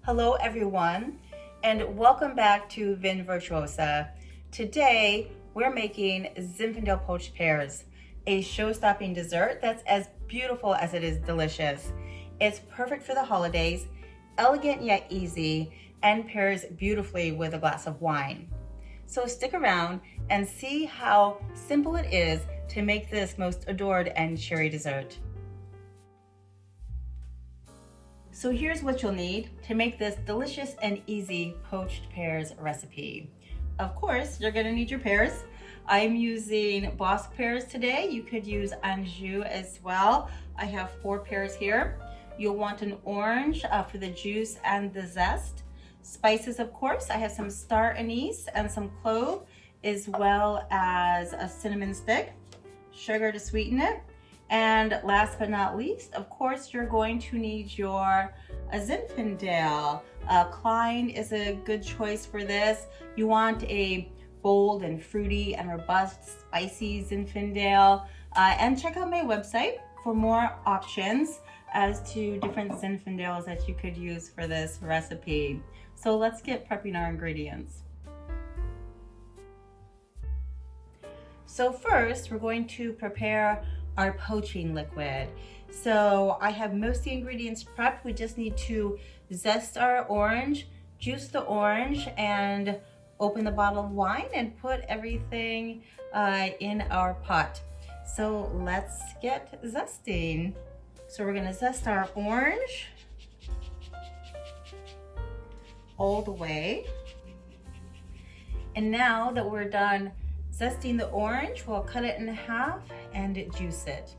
Hello everyone, and welcome back to Vin Virtuosa. Today, we're making Zinfandel Poached Pears, a show-stopping dessert that's as beautiful as it is delicious. It's perfect for the holidays, elegant yet easy, and pairs beautifully with a glass of wine. So stick around and see how simple it is to make this most adored and cheery dessert. So here's what you'll need to make this delicious and easy poached pears recipe. Of course, you're gonna need your pears. I'm using Bosc pears today. You could use Anjou as well. I have 4 pears here. You'll want an orange for the juice and the zest. Spices, of course, I have some star anise and some clove, as well as a cinnamon stick, sugar to sweeten it. And last but not least, of course, you're going to need your Zinfandel. Klein is a good choice for this. You want a bold and fruity and robust, spicy Zinfandel. And check out my website for more options as to different Zinfandels that you could use for this recipe. So let's get prepping our ingredients. So first, we're going to prepare our poaching liquid. So I have most of the ingredients prepped. We just need to zest our orange, juice the orange, and open the bottle of wine and put everything in our pot. So let's get zesting. So we're gonna zest our orange all the way. And now that we're done zesting the orange, we'll cut it in half and juice it.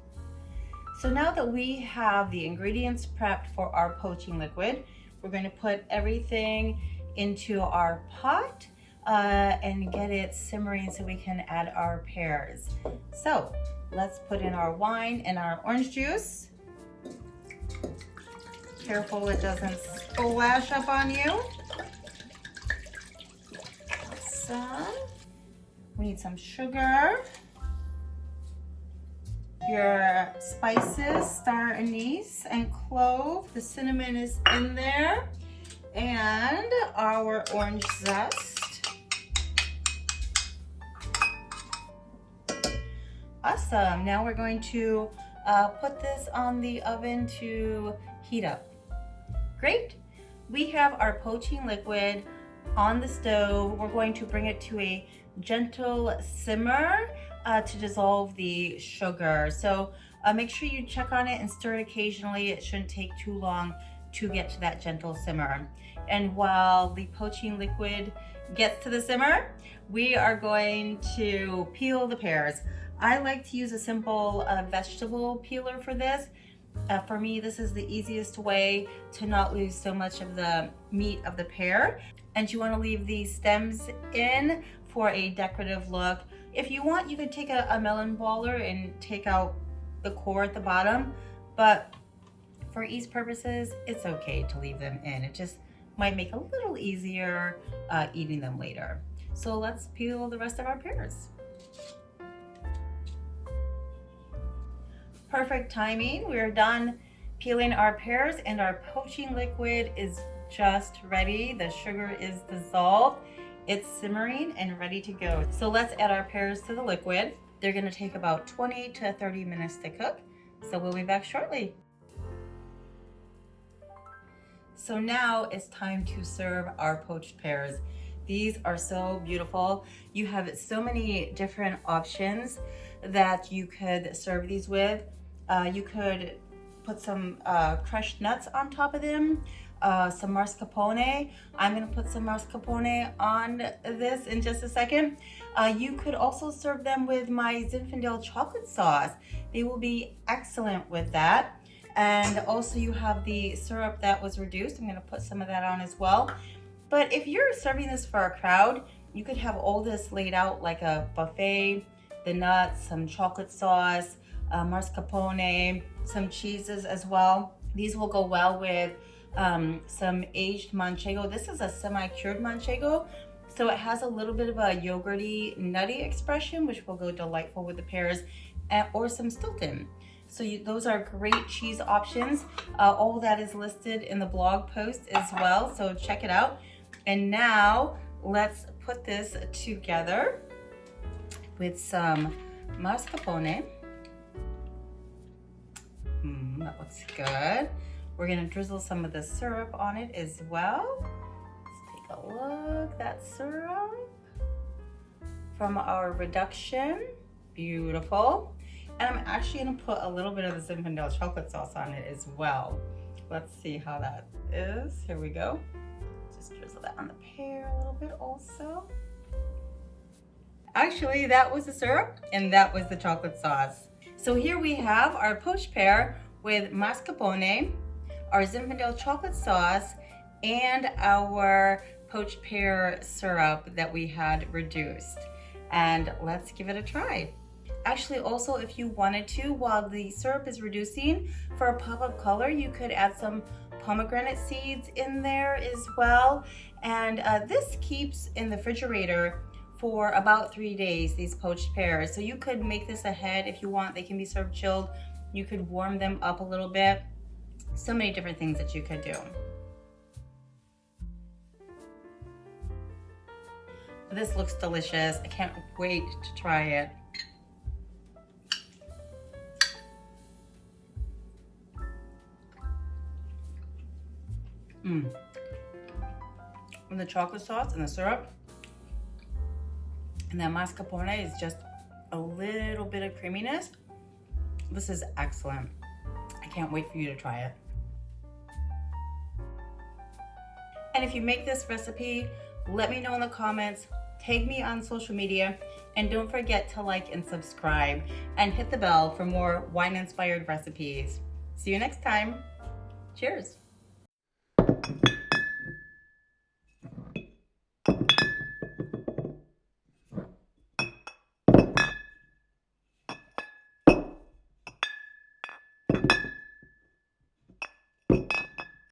So now that we have the ingredients prepped for our poaching liquid, we're going to put everything into our pot and get it simmering so we can add our pears. So let's put in our wine and our orange juice. Careful it doesn't splash up on you. We need some sugar, your spices, star anise and clove. The cinnamon is in there, and our orange zest. Awesome. Now we're going to put this on the oven to heat up. Great. We have our poaching liquid on the stove. We're going to bring it to a gentle simmer to dissolve the sugar. So make sure you check on it and stir it occasionally. It shouldn't take too long to get to that gentle simmer. And while the poaching liquid gets to the simmer, we are going to peel the pears. I like to use a simple vegetable peeler for this. For me, this is the easiest way to not lose so much of the meat of the pear. And you want to leave these stems in for a decorative look. If you want, you could take a melon baller and take out the core at the bottom, but for ease purposes, it's okay to leave them in. It just might make a little easier eating them later. So let's peel the rest of our pears. Perfect timing. We're done peeling our pears and our poaching liquid is just ready. The sugar is dissolved. It's simmering and ready to go. So let's add our pears to the liquid. They're gonna take about 20 to 30 minutes to cook. So we'll be back shortly. So now it's time to serve our poached pears. These are so beautiful. You have so many different options that you could serve these with. You could put some crushed nuts on top of them, some mascarpone. I'm gonna put some mascarpone on this in just a second. You could also serve them with my Zinfandel chocolate sauce. They will be excellent with that. And also you have the syrup that was reduced. I'm gonna put some of that on as well. But if you're serving this for a crowd, you could have all this laid out like a buffet, the nuts, some chocolate sauce, mascarpone, some cheeses as well. These will go well with some aged manchego. This is a semi-cured manchego, so it has a little bit of a yogurty, nutty expression, which will go delightful with the pears, or some Stilton. So those are great cheese options. All that is listed in the blog post as well, so check it out. And now let's put this together with some mascarpone. That looks good. We're gonna drizzle some of the syrup on it as well. Let's take a look, that syrup from our reduction. Beautiful. And I'm actually gonna put a little bit of the Zinfandel chocolate sauce on it as well. Let's see how that is. Here we go. Just drizzle that on the pear a little bit also. Actually, that was the syrup and that was the chocolate sauce. So here we have our poached pear with mascarpone, our Zinfandel chocolate sauce, and our poached pear syrup that we had reduced. And let's give it a try. Actually, also, if you wanted to, while the syrup is reducing, for a pop of color, you could add some pomegranate seeds in there as well. And this keeps in the refrigerator for about 3 days, these poached pears. So you could make this ahead if you want. They can be served chilled. You could warm them up a little bit. So many different things that you could do. This looks delicious. I can't wait to try it. And the chocolate sauce and the syrup and that mascarpone is just a little bit of creaminess. This is excellent. I can't wait for you to try it. And if you make this recipe, let me know in the comments, tag me on social media, and don't forget to like and subscribe and hit the bell for more wine-inspired recipes. See you next time. Cheers.